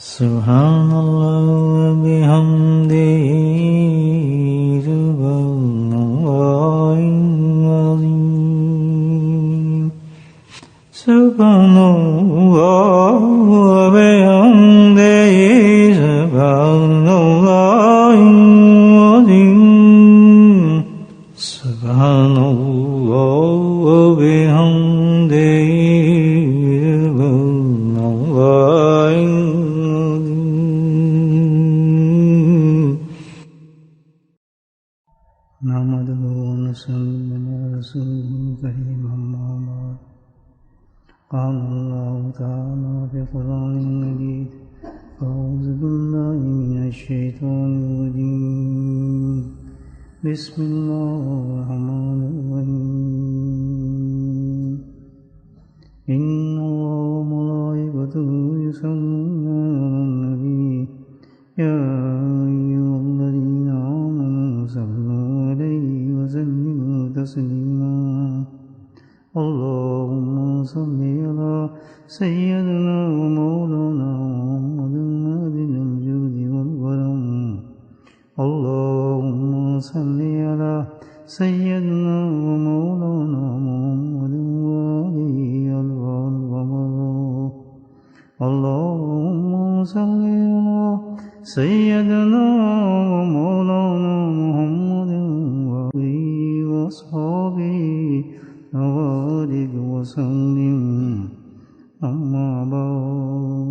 سبحان اللہ وبحمدہ سبحان اللہ العظیم سبحان اللہ وبحمدہ سبحان اللہ العظیم سبحان اللہ وبحمدہ قال الله تعالى في القرآن المجيد أعوذ بالله من الشيطان الرجيم بسم الله الرحمن الرحيم إن الله وملائكته يصلون على النبي يا أيها الذين آمنوا صلوا عليه وسلموا تسليما اللهم صل على سيدنا ومولانا محمد نبي الجود والكرم اللهم صل على سيدنا ومولانا محمد وآله الأبرار اللهم صل على سيدنا ومولانا محمد وآله وأصحابه وبارك وسلم أما بعد.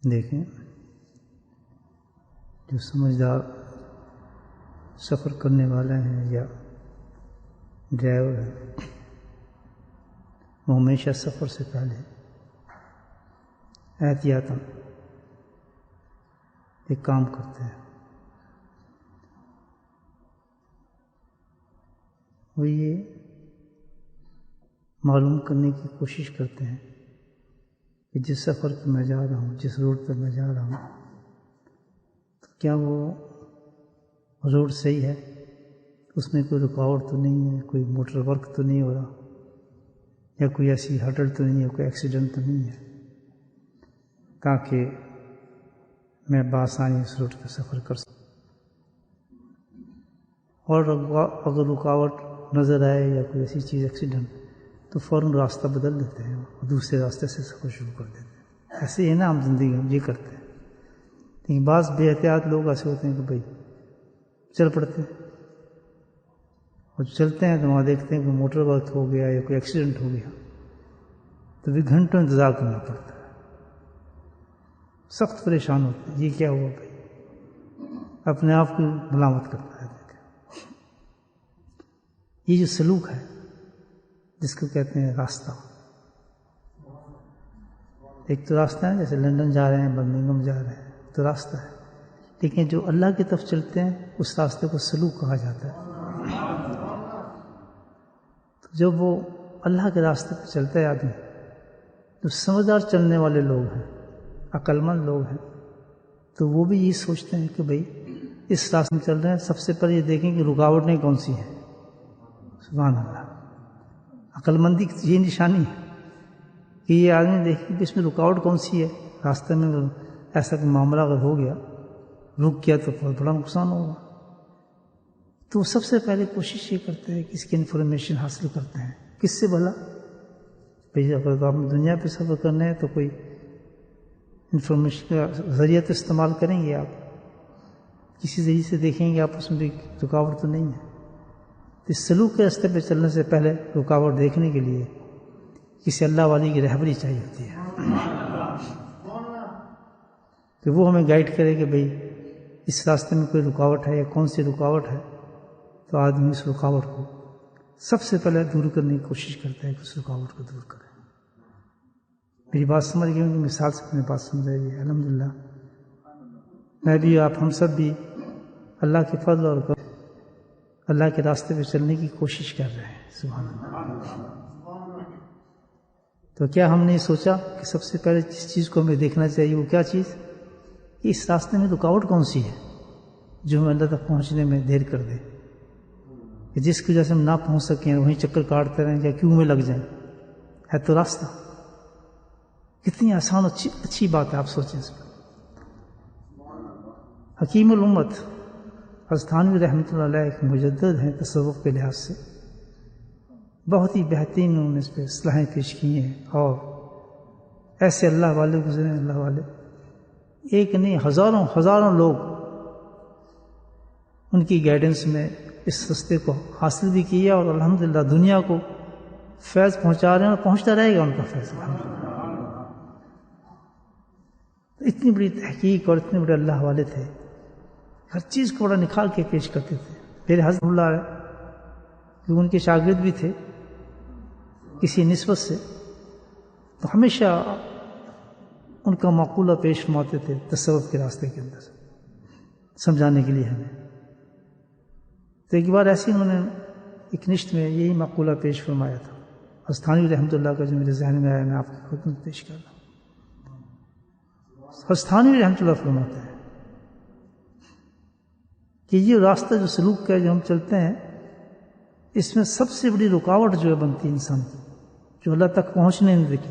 دیکھیں جو سمجھدار سفر کرنے والے ہیں یا ڈرائیور ہیں وہ ہمیشہ سفر سے پہلے احتیاطاً ایک کام کرتے ہیں. وہ یہ معلوم کرنے کی کوشش کرتے ہیں کہ جس سفر پہ میں جا رہا ہوں، جس روٹ پہ میں جا رہا ہوں، تو کیا وہ روٹ صحیح ہے، اس میں کوئی رکاوٹ تو نہیں ہے، کوئی موٹر ورک تو نہیں ہو رہا، یا کوئی ایسی ہڈل تو نہیں ہے، کوئی ایکسیڈنٹ تو نہیں ہے، تاکہ میں بآسانی اس روٹ پہ سفر کر سکوں. اور اگر رکاوٹ نظر آئے یا کوئی ایسی چیز ایکسیڈنٹ تو فوراً راستہ بدل دیتے ہیں اور دوسرے راستے سے سفر شروع کر دیتے ہیں. ایسے ہی نا ہم زندگی ہم یہ کرتے ہیں. لیکن بعض بے احتیاط لوگ ایسے ہوتے ہیں کہ بھائی چل پڑتے ہیں، اور چلتے ہیں تو وہاں دیکھتے ہیں کہ موٹر ورک ہو گیا یا کوئی ایکسیڈنٹ ہو گیا تو بھی گھنٹوں انتظار کرنا پڑتا ہے. سخت پریشان ہوتے ہیں، یہ کیا ہوا بھائی، اپنے آپ کو ملامت کرتا ہے. یہ جو سلوک ہے جس کو کہتے ہیں راستہ، ایک تو راستہ ہے جیسے لندن جا رہے ہیں، برمنگھم جا رہے ہیں تو راستہ ہے، لیکن جو اللہ کی طرف چلتے ہیں اس راستے کو سلوک کہا جاتا ہے. تو جب وہ اللہ کے راستے پہ چلتا ہے آدمی، جو سمجھدار چلنے والے لوگ ہیں، عقل مند لوگ ہیں، تو وہ بھی یہ سوچتے ہیں کہ بھائی اس راستے میں چل رہے ہیں، سب سے پہلے یہ دیکھیں کہ رکاوٹیں کون سی ہیں. سبحان اللہ، عقل مندی کی یہ نشانی ہے کہ یہ آدمی دیکھیں کہ اس میں رکاوٹ کون سی ہے. راستے میں ایسا کوئی معاملہ اگر ہو گیا، رک گیا تو بہت بڑا نقصان ہوگا. تو سب سے پہلے کوشش یہ کرتے ہیں کہ اس کی انفارمیشن حاصل کرتے ہیں. کس سے بھلا؟ بھائی اگر آپ دنیا پہ سفر کرنے ہیں تو کوئی انفارمیشن کا ذریعہ تو استعمال کریں گے، آپ کسی ذریعے سے دیکھیں گے آپ اس میں بھی رکاوٹ تو نہیں ہے. اس سلوک کے راستے پہ چلنے سے پہلے رکاوٹ دیکھنے کے لیے کسی اللہ والی کی رہبری چاہیے ہوتی ہے کہ وہ ہمیں گائیڈ کرے کہ بھئی اس راستے میں کوئی رکاوٹ ہے یا کون سی رکاوٹ ہے. تو آدمی اس رکاوٹ کو سب سے پہلے دور کرنے کی کوشش کرتا ہے کہ اس رکاوٹ کو دور کرے. میری بات سمجھ گئے ہوں کہ مثال سے میں بات سمجھائی ہے. الحمدللہ میں بھی، آپ ہم سب بھی اللہ کے فضل اور اللہ کے راستے پہ چلنے کی کوشش کر رہے ہیں. سبحان اللہ. تو کیا ہم نے سوچا کہ سب سے پہلے جس چیز کو ہمیں دیکھنا چاہیے وہ کیا چیز کہ اس راستے میں رکاوٹ کون سی ہے جو ہمیں اللہ تک پہنچنے میں دیر کر دے، کہ جس کی وجہ سے ہم نہ پہنچ سکیں، وہیں چکر کاٹتے رہیں یا کیوں میں لگ جائیں. ہے تو راستہ. کتنی آسان اچھی بات ہے، آپ سوچیں اس پر. حکیم الامت حضرت تھانوی رحمۃ اللہ علیہ ایک مجدد ہیں تصوف کے لحاظ سے، بہت ہی بہترین انہوں نے اس پہ اصلاحیں پیش کی ہیں، اور ایسے اللہ والے گزرے ہیں، اللہ والے ایک نہیں ہزاروں لوگ ان کی گائیڈنس میں اس رستے کو حاصل بھی کیا، اور الحمدللہ دنیا کو فیض پہنچا رہے ہیں، اور پہنچتا رہے گا ان کا فیض. اتنی بڑی تحقیق اور اتنے بڑے اللہ والے تھے، ہر چیز کو بڑا نکھار کے پیش کرتے تھے. میرے حضرت اللہ ہے کہ ان کے شاگرد بھی تھے کسی نسبت سے، تو ہمیشہ ان کا مقولہ پیش فرماتے تھے تصوف کے راستے کے اندر سمجھانے کے لیے ہمیں. تو ایک بار ایسی انہوں نے ایک نشت میں یہی مقولہ پیش فرمایا تھا. حضرت تھانوی رحمۃ اللہ کا جو میرے ذہن میں آیا، میں آپ کی خدمت پیش کر رہا ہوں. حضرت تھانوی رحمۃ اللہ فرماتے ہیں کہ یہ راستہ جو سلوک کا جو ہم چلتے ہیں، اس میں سب سے بڑی رکاوٹ جو ہے بنتی ہے انسان کی، جو اللہ تک پہنچنے نہیں دیتی.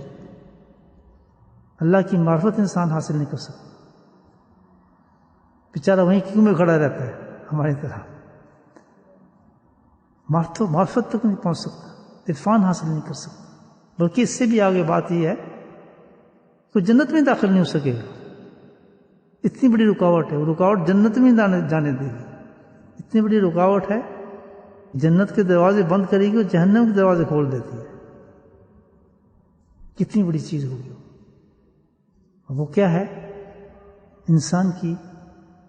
اللہ کی معرفت انسان حاصل نہیں کر سکتا، بیچارہ وہیں کیوں میں کھڑا رہتا ہے ہماری طرح، معرفت تک نہیں پہنچ سکتا، عرفان حاصل نہیں کر سکتا. بلکہ اس سے بھی آگے بات یہ ہے کہ جنت میں داخل نہیں ہو سکے گا. اتنی بڑی رکاوٹ ہے، وہ رکاوٹ جنت میں جانے دے گی. اتنی بڑی رکاوٹ ہے، جنت کے دروازے بند کرے گی اور جہنم کے دروازے کھول دیتی ہے. کتنی بڑی چیز ہوگی وہ کیا ہے؟ انسان کی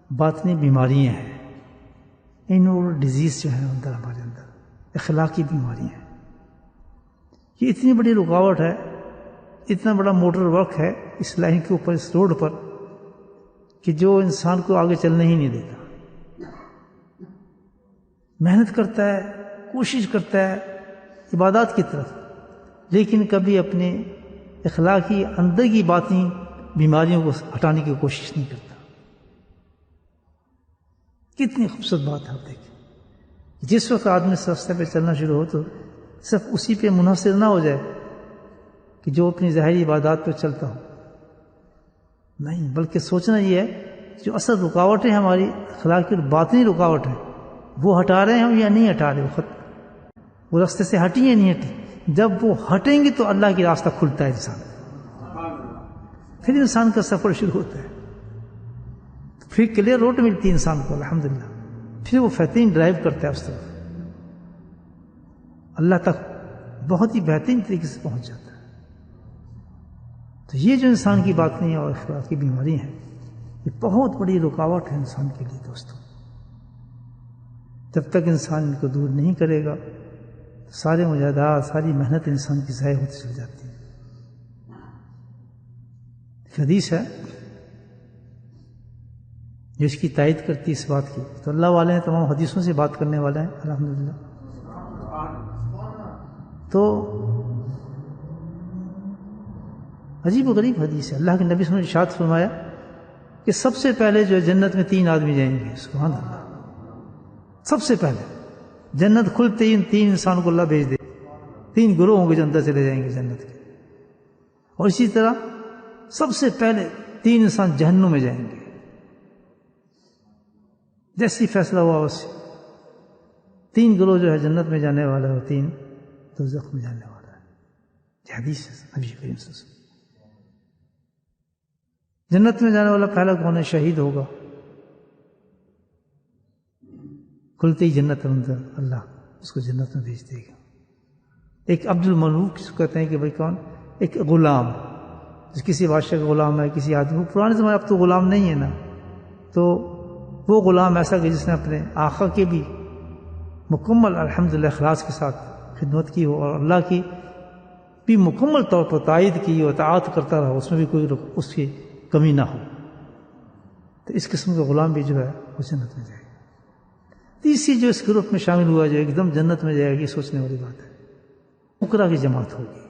باطنی بیماریاں ہیں، انور ڈیزیز جو ہے اندر ہمارے اندر، اخلاقی بیماریاں ہیں. یہ اتنی بڑی رکاوٹ ہے، اتنا بڑا موٹر ورک ہے اس لائن کے اوپر، اس روڈ پر، کہ جو انسان کو آگے چلنے ہی نہیں دیتا. محنت کرتا ہے، کوشش کرتا ہے عبادات کی طرف، لیکن کبھی اپنے اخلاقی اندر کی باطنی بیماریوں کو ہٹانے کی کوشش نہیں کرتا. کتنی خوبصورت بات ہے. آپ دیکھیں، جس وقت آدمی اس راستے پہ چلنا شروع ہو تو صرف اسی پہ منحصر نہ ہو جائے کہ جو اپنی ظاہری عبادات پہ چلتا ہو، نہیں، بلکہ سوچنا یہ ہے جو اصل رکاوٹیں ہماری اخلاقی اور باطنی رکاوٹ ہیں، وہ ہٹا رہے ہیں ہم یا نہیں ہٹا رہے. وہ راستے سے ہٹی یا نہیں ہٹی؟ جب وہ ہٹیں گے تو اللہ کی راستہ کھلتا ہے انسان، پھر انسان کا سفر شروع ہوتا ہے، پھر کلیئر روڈ ملتی ہے انسان کو الحمدللہ. پھر وہ فتین ڈرائیو کرتا ہے اس طرف، اللہ تک بہت ہی بہترین طریقے سے پہنچ جاتا ہے. تو یہ جو انسان کی باطنی اور اخلاق کی بیماری ہیں، یہ بہت بڑی رکاوٹ ہے انسان کے لیے دوستوں. جب تک انسان ان کو دور نہیں کرے گا تو سارے مجاہدات، ساری محنت انسان کی ضائع ہوتی چلی جاتی ہے. حدیث ہے جو اس کی تائید کرتی اس بات کی. تو اللہ والے ہیں تمام حدیثوں سے بات کرنے والے ہیں الحمدللہ. تو عجیب و غریب حدیث ہے. اللہ کے نبی صلی اللہ علیہ وسلم نے ارشاد فرمایا کہ سب سے پہلے جو ہے جنت میں 3 آدمی جائیں گے. سبحان اللہ. سب سے پہلے جنت کھلتے ہی 3 انسان کو اللہ بھیج دے. 3 گروہ ہوں گے جو اندر چلے جائیں گے جنت کے. اور اسی طرح سب سے پہلے 3 انسان جہنم میں جائیں گے. جیسی فیصلہ ہوا ویسے 3 گروہ جو ہے جنت میں جانے والا ہے اور 3 دوزخ میں جانے والا ہے. یہ حدیث ہے نبی کریم صلی اللہ علیہ وسلم. جنت میں جانے والا پہلا کون ہے؟ شہید ہوگا. کھلتے ہی جنت اندر اللہ اس کو جنت میں بھیج دے گا. ایک عبد المملوک جس کو کہتے ہیں کہ بھائی کون؟ ایک غلام، کسی بادشاہ کا غلام ہے، کسی آدمی. وہ پرانے زمانے اب تو غلام نہیں ہے نا، تو وہ غلام ایسا کہ جس نے اپنے آقا کے بھی مکمل الحمدللہ اخلاص کے ساتھ خدمت کی ہو اور اللہ کی بھی مکمل طور پر تائید کی ہو، اطاعت کرتا رہا، اس میں بھی کوئی اس کی کمی نہ ہو. تو اس قسم کا غلام بھی جو ہے وہ جنت میں جائے گا. تیسری جو اس گروپ میں شامل ہوا جو ایک دم جنت میں جائے گی، سوچنے والی بات ہے. فقراء کی جماعت ہوگی.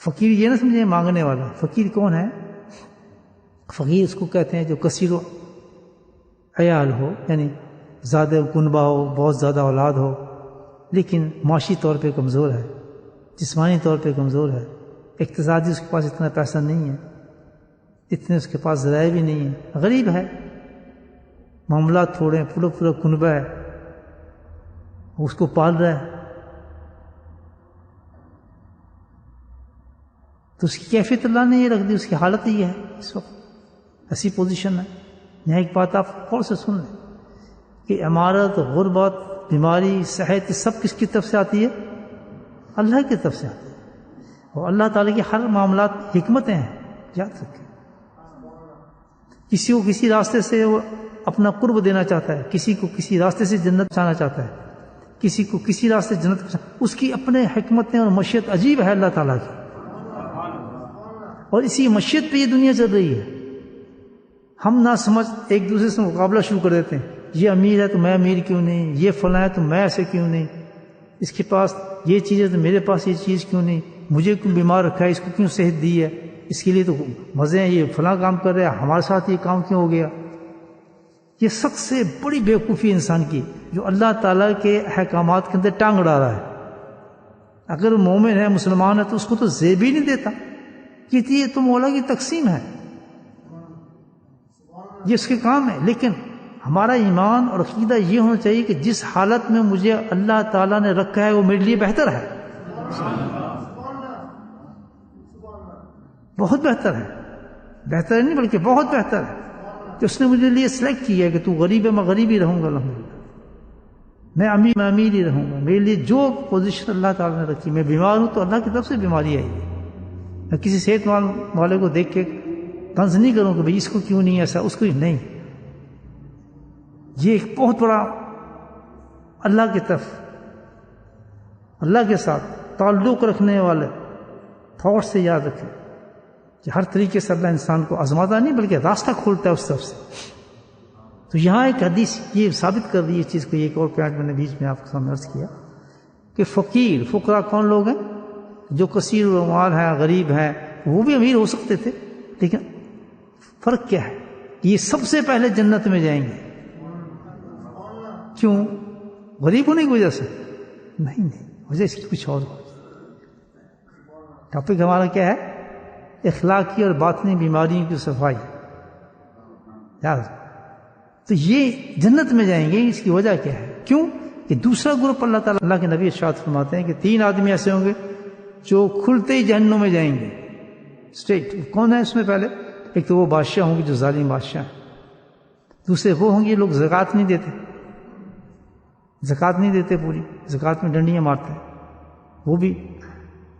فقیر یہ نہ سمجھیں مانگنے والا. فقیر کون ہے؟ فقیر اس کو کہتے ہیں جو کثیر و عیال ہو، یعنی زیادہ کنبہ ہو، بہت زیادہ اولاد ہو، لیکن معاشی طور پہ کمزور ہے، جسمانی طور پہ کمزور ہے، اقتصادی اس کے پاس اتنا پیسہ نہیں ہے، اتنے اس کے پاس ذرائع بھی نہیں ہے، غریب ہے، معاملات تھوڑے ہیں، پورا کنبہ ہے، اس کو پال رہا ہے، تو اس کی کیفیت اللہ نے یہ رکھ دی، اس کی حالت یہ ہے اس وقت، ایسی پوزیشن ہے۔ یہاں ایک بات آپ غور سے سن لیں کہ عمارت، غربت، بیماری، صحت، سب کس کی طرف سے آتی ہے؟ اللہ کی طرف سے آتی ہے، اور اللہ تعالیٰ کے ہر معاملات حکمتیں ہیں، یاد رکھیں۔ کسی کو کسی راستے سے وہ اپنا قرب دینا چاہتا ہے، کسی کو کسی راستے سے جنت پہنچانا چاہتا ہے، کسی کو کسی راستے سے جنت اس کی اپنے حکمتیں اور مشیت عجیب ہے اللہ تعالیٰ کی، اور اسی مشیت پہ یہ دنیا چل رہی ہے۔ ہم نہ سمجھ ایک دوسرے سے مقابلہ شروع کر دیتے ہیں، یہ امیر ہے تو میں امیر کیوں نہیں، یہ فلاں ہے تو میں ایسے کیوں نہیں، اس کے پاس یہ چیز ہے تو میرے پاس یہ چیز کیوں نہیں، مجھے کیوں بیمار رکھا ہے، اس کو کیوں صحت دی ہے، اس کے لیے تو مزے ہیں، یہ فلاں کام کر رہا ہے، ہمارے ساتھ یہ کام کیوں ہو گیا۔ یہ سب سے بڑی بیوقوفی انسان کی، جو اللہ تعالیٰ کے احکامات کے اندر ٹانگ اڑا رہا ہے۔ اگر مومن ہے، مسلمان ہے، تو اس کو تو زیب ہی نہیں دیتا کہ یہ تو مولا کی تقسیم ہے، یہ اس کے کام ہے۔ لیکن ہمارا ایمان اور عقیدہ یہ ہونا چاہیے کہ جس حالت میں مجھے اللہ تعالیٰ نے رکھا ہے وہ میرے لیے بہتر ہے، بہت بہتر ہے، بہتر نہیں بلکہ بہت بہتر ہے، کہ اس نے مجھے لیے سلیکٹ کیا ہے کہ تو غریب ہے، میں غریب ہی رہوں گا، الحمدللہ، میں امیر ہی رہوں گا، میرے لیے جو پوزیشن اللہ تعالیٰ نے رکھی، میں بیمار ہوں تو اللہ کی طرف سے بیماری آئی ہے، میں کسی صحت والے کو دیکھ کے طنز نہیں کروں کہ بھئی اس کو کیوں نہیں ایسا، اس کو نہیں، یہ ایک بہت بڑا اللہ کی طرف، اللہ کے ساتھ تعلق رکھنے والے تھاٹ سے یاد رکھیں کہ ہر طریقے سے اللہ انسان کو آزماتا نہیں بلکہ راستہ کھولتا ہے اس طرف سے۔ تو یہاں ایک حدیث یہ ثابت کر رہی ہے اس چیز کو، ایک اور پوائنٹ میں نے بیچ میں آپ کے سامنے عرض کیا کہ فقراء کون لوگ ہیں؟ جو کثیر المال ہیں، غریب ہیں، وہ بھی امیر ہو سکتے تھے، لیکن فرق کیا ہے؟ یہ سب سے پہلے جنت میں جائیں گے۔ کیوں؟ غریب ہونے کی وجہ سے؟ نہیں، وجہ اس کی کچھ اور۔ ٹاپک ہمارا کیا ہے؟ اخلاقی اور باطنی بیماریوں کی صفائی۔ یاد، تو یہ جنت میں جائیں گے، اس کی وجہ کیا ہے؟ کیوں کہ دوسرا گروپ اللہ تعالیٰ، اللہ کے نبی ارشاد فرماتے ہیں کہ 3 آدمی ایسے ہوں گے جو کھلتے ہی جہنم میں جائیں گے اسٹریٹ۔ کون ہے اس میں؟ پہلے ایک تو وہ بادشاہ ہوں گے جو ظالم بادشاہ ہیں، دوسرے وہ ہوں گے لوگ زکوٰۃ نہیں دیتے، زکوٰۃ نہیں دیتے، پوری زکوٰۃ میں ڈنڈیاں مارتے ہیں، وہ بھی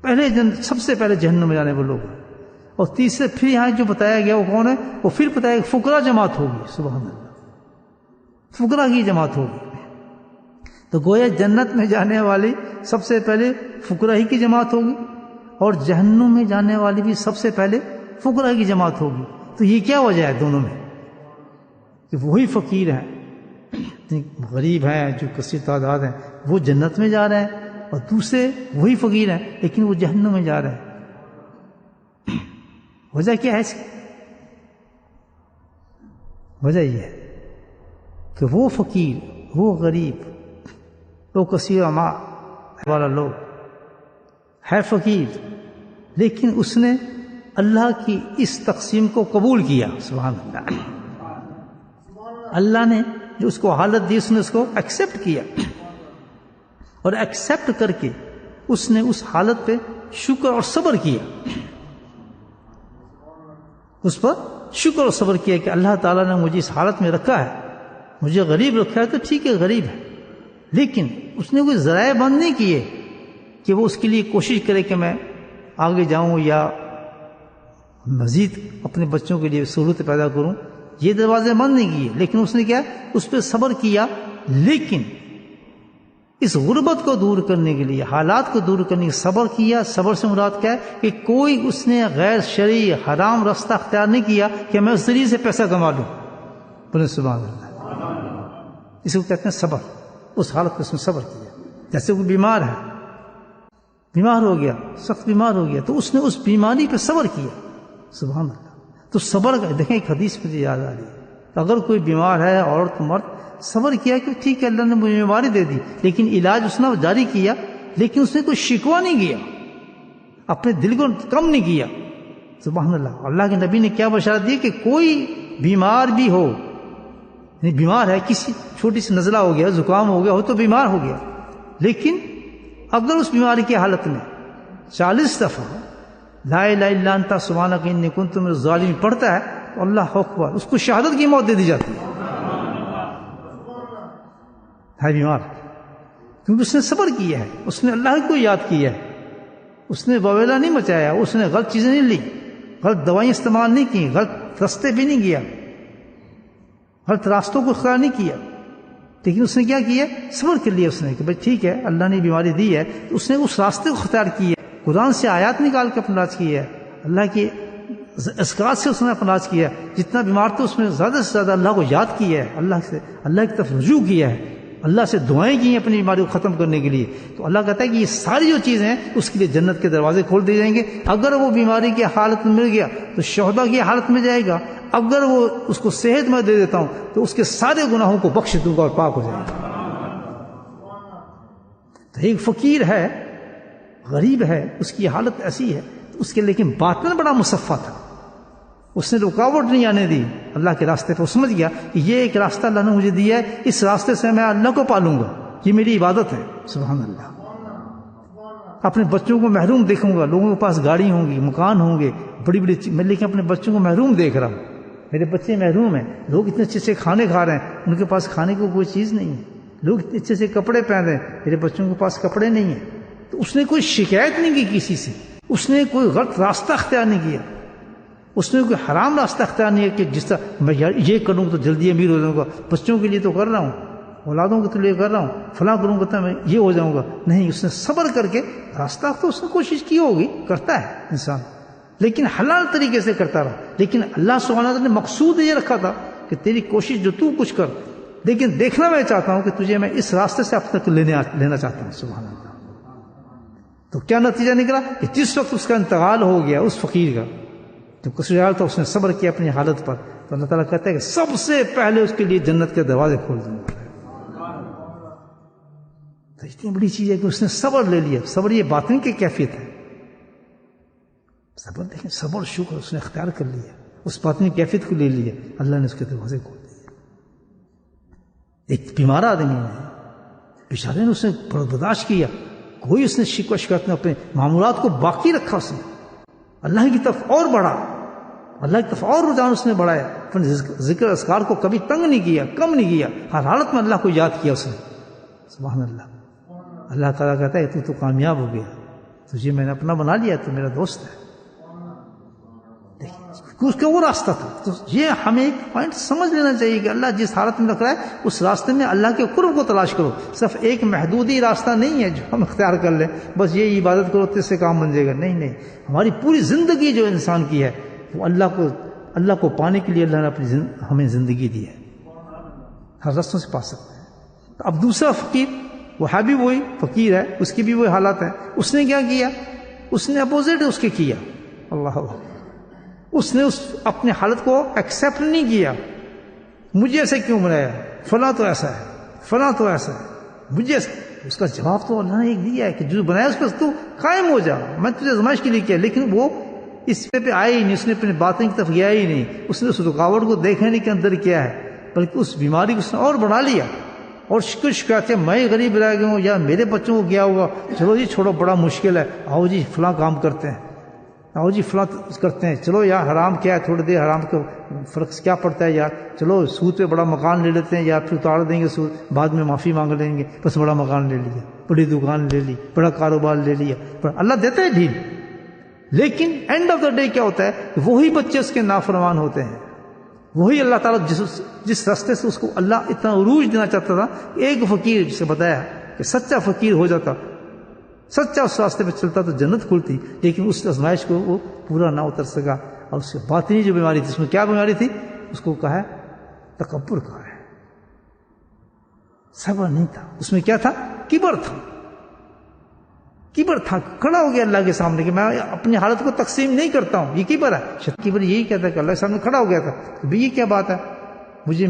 پہلے سب سے پہلے جہنم میں جانے وہ لوگ ہیں۔ اور تیسرے پھر یہاں جو بتایا گیا وہ کون ہے؟ وہ پھر بتایا کہ فقراء جماعت ہوگی، سبحان اللہ، فقراء کی جماعت ہوگی۔ تو گویا جنت میں جانے والی سب سے پہلے فقراء ہی کی جماعت ہوگی، اور جہنم میں جانے والی بھی سب سے پہلے فقراء کی جماعت ہوگی۔ تو یہ کیا وجہ ہے دونوں میں؟ کہ وہی فقیر ہیں، غریب ہیں، جو کثیر تعداد ہیں، وہ جنت میں جا رہے ہیں، اور دوسرے وہی فقیر ہیں لیکن وہ جہنم میں جا رہے ہیں۔ وجہ کیا ہے اس کی؟ وجہ یہ ہے کہ وہ فقیر، وہ غریب، وہ کثیر مال والا لوگ ہے فقیر، لیکن اس نے اللہ کی اس تقسیم کو قبول کیا، سبحان اللہ، اللہ نے جو اس کو حالت دی اس نے اس کو ایکسیپٹ کیا، اور ایکسیپٹ کر کے اس نے اس حالت پہ شکر اور صبر کیا، اس پر شکر اور صبر کیا کہ اللہ تعالیٰ نے مجھے اس حالت میں رکھا ہے، مجھے غریب رکھا ہے تو ٹھیک ہے غریب ہے، لیکن اس نے کوئی ذرائع بند نہیں کیے کہ وہ اس کے لیے کوشش کرے کہ میں آگے جاؤں یا مزید اپنے بچوں کے لیے سہولت پیدا کروں، یہ دروازے بند نہیں کیے، لیکن اس نے کیا؟ اس پہ صبر کیا۔ لیکن اس غربت کو دور کرنے کے لیے، حالات کو دور کرنے کے لیے صبر کیا۔ صبر سے مراد کیا ہے؟ کہ کوئی اس نے غیر شرعی حرام راستہ اختیار نہیں کیا کہ میں اس ذریعے سے پیسہ کما لوں، بولے سبحان اللہ، اس کو کہتے ہیں صبر۔ اس حالت کو اس نے صبر کیا۔ جیسے کوئی بیمار ہے، بیمار ہو گیا، سخت بیمار ہو گیا، تو اس نے اس بیماری پہ صبر کیا، سبحان اللہ۔ تو صبر کا دیکھیں، ایک حدیث مجھے یاد آ رہی ہے، اگر کوئی بیمار ہے، عورت مرد، صبر کیا کہ ٹھیک ہے اللہ نے مجھے بیماری دے دی، لیکن علاج اس نے جاری کیا، لیکن اس نے کوئی شکوہ نہیں کیا، اپنے دل کو کم نہیں کیا. سبحان اللہ. اللہ کے نبی نے کیا بشارت دی کہ کوئی بیمار بھی ہو، یعنی بیمار ہے، کسی چھوٹی سی نزلہ ہو گیا، زکام ہو گیا ہو تو بیمار ہو گیا، لیکن اگر اس بیماری کی حالت میں 40 دفعہ لا الہ الا انت سبحانک انی کنت من الظالمین پڑھتا ہے تو اللہ اکبر، اس کو شہادت کی موت دے دی جاتی ہے بیمار، کیونکہ اس نے صبر کیا ہے، اس نے اللہ کو یاد کیا ہے، اس نے بویلا نہیں مچایا، اس نے غلط چیزیں نہیں لی، غلط دوائیں استعمال نہیں کی، غلط راستے بھی نہیں کیا، غلط راستوں کو اختیار نہیں کیا، لیکن اس نے کیا کیا؟ صبر کر لیا اس نے کہ بھائی ٹھیک ہے اللہ نے بیماری دی ہے تو اس نے اس راستے کو اختیار کیا، قرآن سے آیات نکال کے اپنا علاج کیا ہے، اللہ کی اذکار سے اس نے اپنا علاج کیا ہے، جتنا بیمار تھا اس میں زیادہ سے زیادہ اللہ کو یاد کیا ہے، اللہ کی طرف رجوع کیا ہے، اللہ سے دعائیں کی ہیں اپنی بیماری کو ختم کرنے کے لیے. تو اللہ کہتا ہے کہ یہ ساری جو چیزیں ہیں اس کے لیے جنت کے دروازے کھول دیے جائیں گے. اگر وہ بیماری کی حالت میں مل گیا تو شہداء کی حالت میں جائے گا، اگر وہ اس کو صحت میں دے دیتا ہوں تو اس کے سارے گناہوں کو بخش دوں گا اور پاک ہو جائے گا. تو ایک فقیر ہے، غریب ہے، اس کی حالت ایسی ہے، اس کے لیکن باطن بڑا مصفا تھا، اس نے رکاوٹ نہیں آنے دی اللہ کے راستے پہ. وہ سمجھ گیا کہ یہ ایک راستہ اللہ نے مجھے دیا ہے، اس راستے سے میں اللہ کو پالوں گا، یہ میری عبادت ہے. سبحان اللہ. اپنے بچوں کو محروم دیکھوں گا، لوگوں کے پاس گاڑی ہوں گی، مکان ہوں گے، بڑی بڑی میں لیکن اپنے بچوں کو محروم دیکھ رہا ہوں، میرے بچے محروم ہیں، لوگ اتنے اچھے سے کھانے کھا رہے ہیں، ان کے پاس کھانے کو کوئی چیز نہیں ہے، لوگ اتنے اچھے سے کپڑے پہن رہے ہیں، میرے بچوں کے پاس کپڑے نہیں ہیں. تو اس نے کوئی شکایت نہیں کی کسی سے، اس نے کوئی غلط راستہ اختیار نہیں کیا، اس نے کوئی حرام راستہ اختیار نہیں ہے کہ جس طرح میں یار یہ کروں تو جلدی امیر ہو جاؤں گا، بچوں کے لیے تو کر رہا ہوں، اولادوں کے لیے کر رہا ہوں، فلاں کروں گا تو میں یہ ہو جاؤں گا. نہیں، اس نے صبر کر کے راستہ تو اس نے کوشش کی ہوگی، کرتا ہے انسان، لیکن حلال طریقے سے کرتا رہا. لیکن اللہ سبحانہ وتعالیٰ نے مقصود یہ رکھا تھا کہ تیری کوشش جو تو کچھ کر، لیکن دیکھنا میں چاہتا ہوں کہ تجھے میں اس راستے سے اب تک لینا چاہتا ہوں. سبحان اللہ. تو کیا نتیجہ نکلا کہ جس وقت اس کا انتقال ہو گیا اس فقیر کا، جب کسی حال تھا اس نے صبر کیا اپنی حالت پر، تو اللہ تعالیٰ کہتا ہے کہ سب سے پہلے اس کے لیے جنت کے دروازے کھول دوں گا. تو اتنی بڑی چیز ہے کہ اس نے صبر لے لیا. صبر یہ باطن کی کیفیت ہے. صبر دیکھیں، صبر شکر اس نے اختیار کر لیا، اس باطنی کیفیت کو لے لیا، اللہ نے اس کے دروازے کھول دیے. ایک بیمار آدمی ہے، بیچارے نے اس نے برداشت کیا، کوئی اس نے شکوہ شکایت نے اپنے معمولات کو باقی رکھا، اس نے اللہ کی طرف اور بڑھا، اللہ کی طرف اور رجحان اس نے بڑھایا، اپنے ذکر اذکار کو کبھی تنگ نہیں کیا، کم نہیں کیا، ہر حالت میں اللہ کو یاد کیا اس نے. سبحان اللہ. اللہ تعالیٰ کہتا ہے تو کامیاب ہو گیا، تجھے میں نے اپنا بنا لیا، تو میرا دوست ہے. اس کا وہ راستہ تھا. تو یہ ہمیں ایک پوائنٹ سمجھ لینا چاہیے کہ اللہ جس حالت میں رکھ رہا ہے اس راستے میں اللہ کے قرب کو تلاش کرو. صرف ایک محدود ہی راستہ نہیں ہے جو ہم اختیار کر لیں، بس یہ عبادت کرو تو اس سے کام بن جائے گا. نہیں نہیں، ہماری پوری زندگی جو انسان کی ہے وہ اللہ کو پانے کے لیے اللہ نے ہمیں زندگی دی ہے، ہر راستوں سے پا سکتے ہیں. اب دوسرا فقیر، وہ ہے بھی وہی فقیر ہے، اس کی بھی وہی حالات ہیں. اس نے کیا کیا؟ اس نے اپوزٹ اس کے کیا. اللہ اس نے اپنے حالت کو ایکسیپٹ نہیں کیا. مجھے ایسے کیوں بنایا؟ فلاں تو ایسا ہے، فلاں تو ایسا ہے، مجھے اس کا جواب تو اللہ نے ایک دیا ہے کہ جو بنایا اس پر تو قائم ہو جا، میں تجھے آزمائش کے لیے کیا. لیکن وہ اس پہ آیا ہی نہیں، اس نے اپنے باطن کی طرف گیا ہی نہیں، اس نے اس رکاوٹ کو دیکھا نہیں کہ اندر کیا ہے، بلکہ اس بیماری کو اس نے اور بڑھا لیا. اور شکایت ہے میں غریب رہ گیا ہوں یا میرے بچوں کو کیا ہوا، چلو جی چھوڑو بڑا مشکل ہے، آؤ جی فلاں کام کرتے ہیں، آؤ جی فلاں کرتے ہیں، چلو یار حرام کیا ہے، تھوڑی دیر حرام کا فرق کیا پڑتا ہے یار، چلو سود پہ بڑا مکان لے لیتے ہیں، یا پھر اتار دیں گے سود، بعد میں معافی مانگ لیں گے، بس بڑا مکان لے لیا، بڑی دکان لے لی، بڑا کاروبار لے لیا. پر اللہ دیتا ہے ڈھیل، لیکن اینڈ آف دا ڈے کیا ہوتا ہے؟ وہی بچے اس کے نافرمان ہوتے ہیں. وہی اللہ تعالیٰ جس راستے سے اس کو اللہ اتنا عروج دینا چاہتا تھا، ایک فقیر جسے بتایا کہ سچا فقیر ہو جاتا، سچا اس راستے پہ چلتا تو جنت کھلتی، لیکن اس آزمائش کو وہ پورا نہ اتر سکا. اور اس کی باطنی جو بیماری تھی، اس میں کیا بیماری تھی؟ اس کو کہا ہے تکبر کہا ہے، صبر نہیں تھا. اس میں کیا تھا؟ کبر تھا. کبر تھا، کھڑا ہو گیا اللہ کے سامنے کہ میں اپنی حالت کو تقسیم نہیں کرتا ہوں، یہ کبر ہے. کبر یہی کہتا ہے کہ اللہ کے سامنے کھڑا ہو گیا تھا کہ یہ کیا بات ہے، مجھے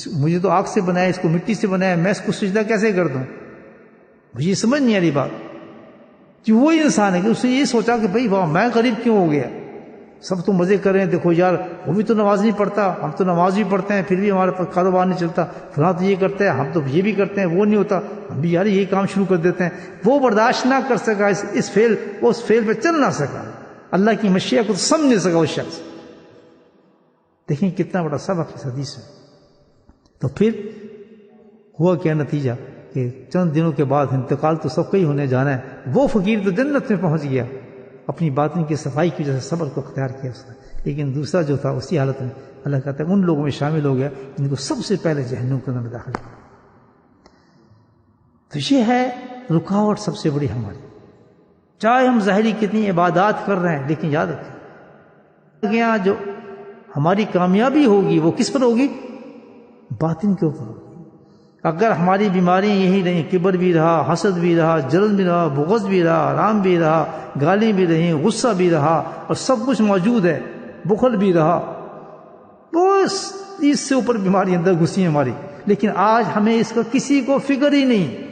مجھے تو آگ سے بنایا، اس کو مٹی سے بنایا، میں اس کو سجدہ کیسے کر دوں؟ مجھے یہ سمجھ نہیں آ رہی بات کہ وہی انسان ہے کہ اس نے یہ سوچا کہ بھائی واہ میں غریب کیوں ہو گیا، سب تو مزے کر رہے ہیں، دیکھو یار وہ بھی تو نماز نہیں پڑھتا، ہم تو نماز بھی پڑھتے ہیں پھر بھی ہمارے پاس کاروبار نہیں چلتا، فلاں تو یہ کرتے ہیں، ہم تو یہ بھی کرتے ہیں، وہ نہیں ہوتا، ہم بھی یار یہی کام شروع کر دیتے ہیں۔ وہ برداشت نہ کر سکا اس فیل، وہ اس فیل پہ چل نہ سکا، اللہ کی مشیت کو سمجھ نہیں سکا وہ شخص۔ دیکھیں کتنا بڑا سبق اس حدیث میں۔ تو پھر ہوا کیا نتیجہ کہ چند دنوں کے بعد انتقال تو سب کا ہی ہونے جانا ہے، وہ فقیر تو جنت میں پہنچ گیا، اپنی باطن کی صفائی کی وجہ سے صبر کو اختیار کیا اس نے، لیکن دوسرا جو تھا اسی حالت میں اللہ کہتا ہے ان لوگوں میں شامل ہو گیا جن کو سب سے پہلے جہنم کے اندر میں داخل کیا۔ تو یہ ہے رکاوٹ سب سے بڑی ہماری، چاہے ہم ظاہری کتنی عبادات کر رہے ہیں، لیکن یاد رکھیں جو ہماری کامیابی ہوگی وہ کس پر ہوگی؟ باطن کے اوپر ہوگی۔ اگر ہماری بیماریاں یہی رہیں، کبر بھی رہا، حسد بھی رہا، جلن بھی رہا، بغض بھی رہا، آرام بھی رہا، گالی بھی رہی، غصہ بھی رہا، اور سب کچھ موجود ہے، بخل بھی رہا، بس اس سے اوپر بیماری اندر گھسی ہے ہماری، لیکن آج ہمیں اس کا کسی کو فکر ہی نہیں،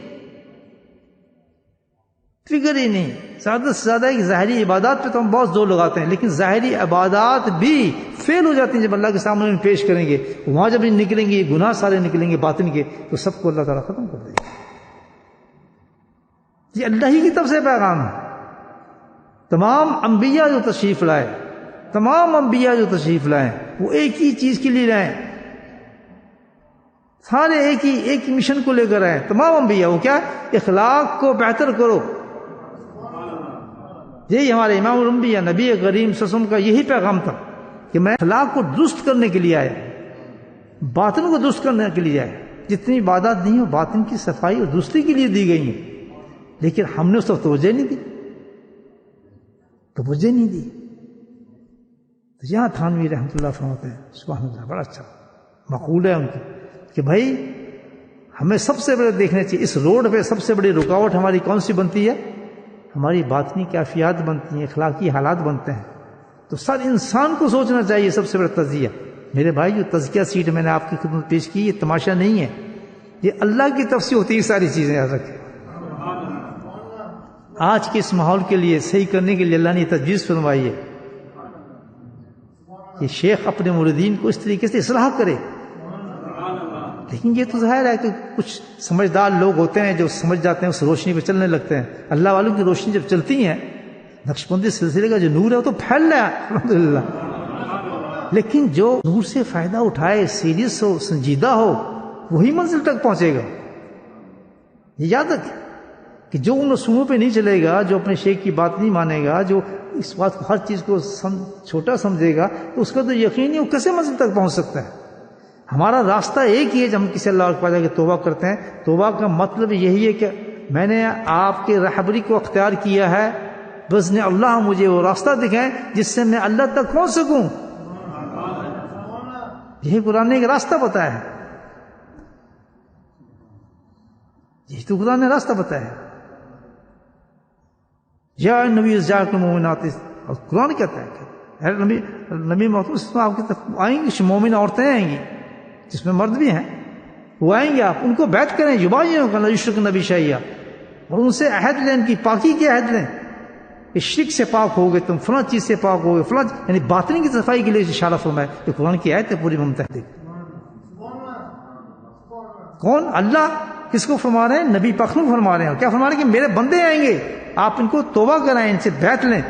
فکر ہی نہیں۔ زیادہ سے زیادہ ایک ظاہری عبادات پہ تو ہم بہت زور لگاتے ہیں، لیکن ظاہری عبادات بھی فیل ہو جاتی ہیں جب اللہ کے سامنے میں پیش کریں گے، وہاں جب نکلیں گے گناہ سارے نکلیں گے باطن کے، تو سب کو اللہ تعالیٰ ختم کر دے گا۔ یہ اللہ ہی کی طرف سے پیغام ہے۔ تمام انبیاء جو تشریف لائے، تمام انبیاء جو تشریف لائے وہ ایک ہی چیز کے لیے لائے، سارے ایک ہی مشن کو لے کر آئے تمام انبیاء۔ وہ کیا؟ اخلاق کو بہتر کرو۔ یہی ہمارے امام الانبیاء نبی کریم صلی اللہ علیہ وسلم کا یہی پیغام تھا کہ میں اخلاق کو درست کرنے کے لیے آیا، باطن کو درست کرنے کے لیے آیا۔ جتنی عبادات دی ہیں باطن کی صفائی اور درستی کے لیے دی گئی ہیں، لیکن ہم نے اس وقت توجہ نہیں دی، توجہ نہیں دی۔ تو یہاں تھانوی رحمۃ اللہ فرماتے ہیں، سبحان اللہ، بڑا اچھا مقول ہے ان کی کہ بھائی ہمیں سب سے بڑے دیکھنا چاہیے اس روڈ پہ سب سے بڑی رکاوٹ ہماری کون سی بنتی ہے؟ ہماری باطنی کیفیات بنتی ہیں، اخلاقی حالات بنتے ہیں۔ تو سر انسان کو سوچنا چاہیے سب سے بڑا تزکیہ۔ میرے بھائی جو تزکیہ سیٹ میں نے آپ کی خدمت پیش کی، یہ تماشا نہیں ہے، یہ اللہ کی طرف سے ہوتی ہے ساری چیزیں، یاد رکھیں۔ آج کے اس ماحول کے لیے صحیح کرنے کے لیے اللہ نے تجویز فرمائی ہے کہ شیخ اپنے مریدین کو اس طریقے سے اصلاح کرے، لیکن یہ تو ظاہر ہے کہ کچھ سمجھدار لوگ ہوتے ہیں جو سمجھ جاتے ہیں، اس روشنی پہ چلنے لگتے ہیں۔ اللہ والوں کی روشنی جب چلتی ہیں، نقشبندی سلسلے کا جو نور ہے وہ تو پھیل رہا ہے الحمدللہ، لیکن جو نور سے فائدہ اٹھائے، سیریس ہو، سنجیدہ ہو، وہی منزل تک پہنچے گا۔ یہ یاد رکھیں کہ جو ان اصولوں پہ نہیں چلے گا، جو اپنے شیخ کی بات نہیں مانے گا، جو اس بات کو ہر چیز کو چھوٹا سمجھے گا، تو اس کا تو یقین نہیں وہ کیسے منزل تک پہنچ سکتا ہے۔ ہمارا راستہ ایک ہی ہے، جب ہم کسی اللہ کے پاس توبہ کرتے ہیں، توبہ کا مطلب یہی ہے کہ میں نے آپ کے رہبری کو اختیار کیا ہے، بس نے اللہ مجھے وہ راستہ دکھائیں جس سے میں اللہ تک پہنچ سکوں۔ یہی قرآن نے ایک راستہ بتایا ہے، یہی تو قرآن نے راستہ بتایا ہے۔ یا نبی جاءکم مومنات، اور قرآن کہتا ہے کہ نبی محمد آپ کی طرف آئیں گی، مومن عورتیں آئیں گی جس میں مرد بھی ہیں، وہ آئیں گے، آپ ان کو بیعت کریں، یبایعونک لا یشرکن بہ شیئا، اور ان سے عہد لیں، ان کی پاکی کے عہد لیں کہ شرک سے پاک ہو گئے تم، فلاں چیز سے پاک ہو گئے، فلاں یعنی باطنی کی صفائی کے لیے اشارہ فرمایا۔ یہ قرآن کی آیت ہے پوری ممتحن۔ کون؟ اللہ کس کو فرما رہے ہیں؟ نبی پاک کو فرما رہے ہیں۔ کیا فرما رہے ہیں؟ کہ میرے بندے آئیں گے، آپ ان کو توبہ کرائیں، ان سے بیعت لیں۔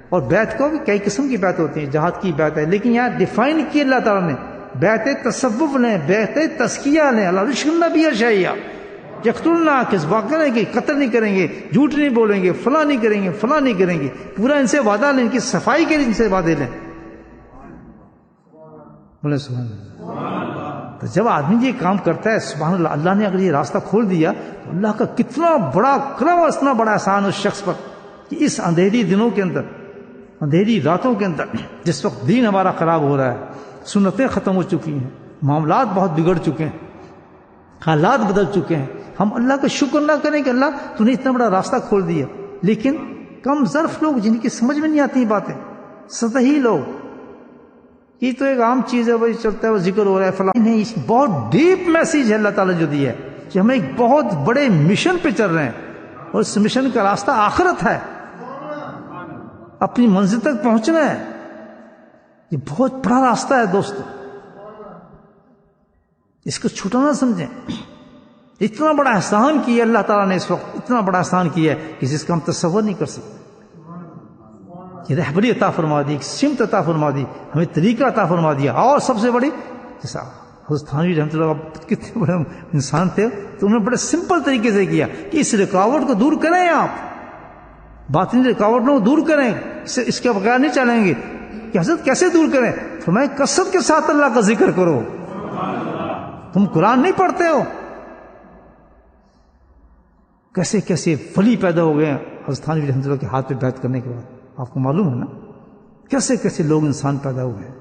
اور بیعت کو بھی کئی قسم کی بیعت ہوتی ہیں، جہاد کی بیعت ہے، لیکن یہاں ڈیفائن کی اللہ تعالیٰ نے، بیعت تصوف لیں، بیعت تزکیہ لیں، اللہ یشرکن بہ شیئا، یقتلنا، کذب کریں گے، قتل نہیں کریں گے، جھوٹ نہیں بولیں گے، فلاں نہیں کریں گے، فلاں نہیں کریں گے، پورا ان سے وعدہ لیں، ان کی صفائی کے لیے ان سے وعدے لیں۔ بولے سبحان اللہ۔ تو جب آدمی یہ کام کرتا ہے، سبحان اللہ، اللہ نے اگر یہ راستہ کھول دیا تو اللہ کا کتنا بڑا کرم اور اتنا بڑا احسان اس شخص پر کہ اس اندھیری دنوں کے اندر، اندھیری راتوں کے اندر، جس وقت دین ہمارا خراب ہو رہا ہے، سنتیں ختم ہو چکی ہیں، معاملات بہت بگڑ چکے ہیں، حالات بدل چکے ہیں، ہم اللہ کا شکر نہ کریں کہ اللہ تو نے اتنا بڑا راستہ کھول دیا۔ لیکن کم ظرف لوگ جن کی سمجھ میں نہیں آتی باتیں، سطحی لوگ یہ تو ایک عام چیز ہے، وہی چلتا ہے، وہ ذکر ہو رہا ہے فلاں، نہیں، اس بہت ڈیپ میسج ہے اللہ تعالیٰ جو دیا ہے کہ ہمیں ایک بہت بڑے مشن پہ چل رہے ہیں، اور اس مشن کا راستہ آخرت ہے، اپنی منزل تک پہنچنا ہے. یہ بہت بڑا راستہ ہے دوستو، اس کو چھوٹا نہ سمجھیں. اتنا بڑا احسان کیا اللہ تعالیٰ نے اس وقت، اتنا بڑا احسان کیا ہے کہ جس کا ہم تصور نہیں کر سکتے. یہ رہبری عطا فرما دی، ایک سمت عطا فرما دی، ہمیں طریقہ عطا فرما دیا. اور سب سے بڑی، جیسا حضرت تھانوی رحمۃ اللہ کتنے بڑے انسان تھے، تو انہوں نے بڑے سمپل طریقے سے کیا کہ اس رکاوٹ کو دور کریں، آپ باطنی رکاوٹ کو دور کریں، اس کے بغیر نہیں چلیں گے. کہ حضرت کیسے دور کریں؟ فرمایا کثرت کے ساتھ اللہ کا ذکر کرو. تم قرآن نہیں پڑھتے ہو؟ کیسے کیسے ولی پیدا ہو گئے ہیں حضرت تھانوی رحمۃ اللہ کے ہاتھ پہ بیعت کرنے کے بعد، آپ کو معلوم ہے نا کیسے کیسے لوگ انسان پیدا ہوئے ہیں.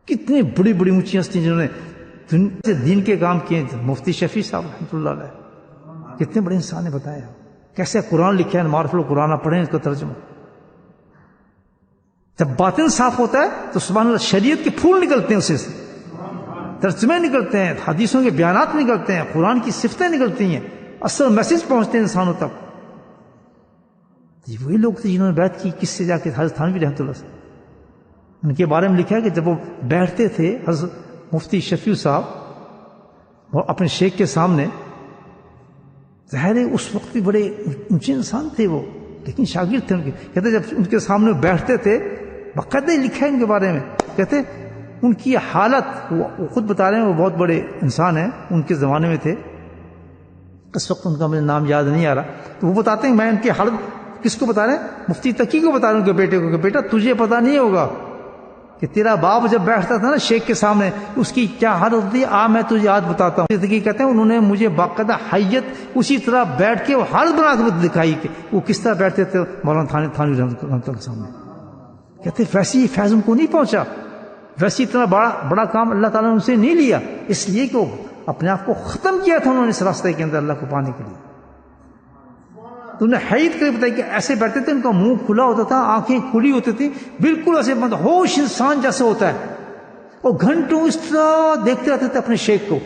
کتنی بڑی بڑی اونچی ہستی جنہوں نے دین کے کام کیے. مفتی شفیع صاحب رحمۃ اللہ علیہ کتنے بڑے انسان نے بتایا کیسے قرآن لکھا ہے. معرف القرآن پڑھیں اس کا ترجمہ. جب باطن صاف ہوتا ہے تو سبحان اللہ شریعت کے پھول نکلتے ہیں، اسے سے ترجمے نکلتے ہیں، حدیثوں کے بیانات نکلتے ہیں، قرآن کی صفتیں نکلتی ہیں، اصل میسج پہنچتے ہیں انسانوں تک. یہ وہی لوگ تھے جنہوں نے بیعت کی. کس سے جا کے؟ حضرت تھانوی رحمۃ اللہ سے. ان کے بارے میں لکھا ہے کہ جب وہ بیٹھتے تھے حضرت مفتی شفیع صاحب اور اپنے شیخ کے سامنے، ظاہر ہے اس وقت بھی بڑے اونچے انسان تھے وہ، لیکن شاگرد تھے ان کے. کہتے جب ان کے سامنے بیٹھتے تھے، باقاعدہ لکھا ہے ان کے بارے میں، کہتے ان کی حالت، وہ خود بتا رہے ہیں وہ بہت بڑے انسان ہیں، ان کے زمانے میں تھے، اس وقت ان کا مجھے نام یاد نہیں آ رہا. تو وہ بتاتے ہیں میں ان کی حالت کس کو بتا رہے ہیں؟ مفتی تقی کو بتا رہے ہیں، ان کے بیٹے کو، کہ بیٹا تجھے پتا نہیں ہوگا کہ تیرا باپ جب بیٹھتا تھا نا شیخ کے سامنے اس کی کیا حالت ہوتی ہے. میں تجھے آج بتاتا ہوں. تقی کہتے ہیں انہوں نے مجھے باقاعدہ حیت اسی طرح بیٹھ کے وہ حالت بنا کے دکھائی کہ وہ کس طرح بیٹھتے تھے مولانا تھانوی رحمۃ اللہ کے سامنے. کہتے ویسی فیض ان کو نہیں پہنچا، ویسی اتنا بڑا کام اللہ تعالیٰ نے ان سے نہیں لیا، اس لیے کہ وہ اپنے آپ کو ختم کیا تھا انہوں نے اس راستے کے اندر اللہ کو پانے کے لیے. تو انہیں حیرت کر بتائی کہ ایسے بیٹھتے تھے، ان کا منہ کھلا ہوتا تھا، آنکھیں کھلی ہوتی تھی، بالکل ایسے بند ہوش انسان جیسے ہوتا ہے، اور گھنٹوں اس طرح دیکھتے رہتے تھے اپنے شیخ کو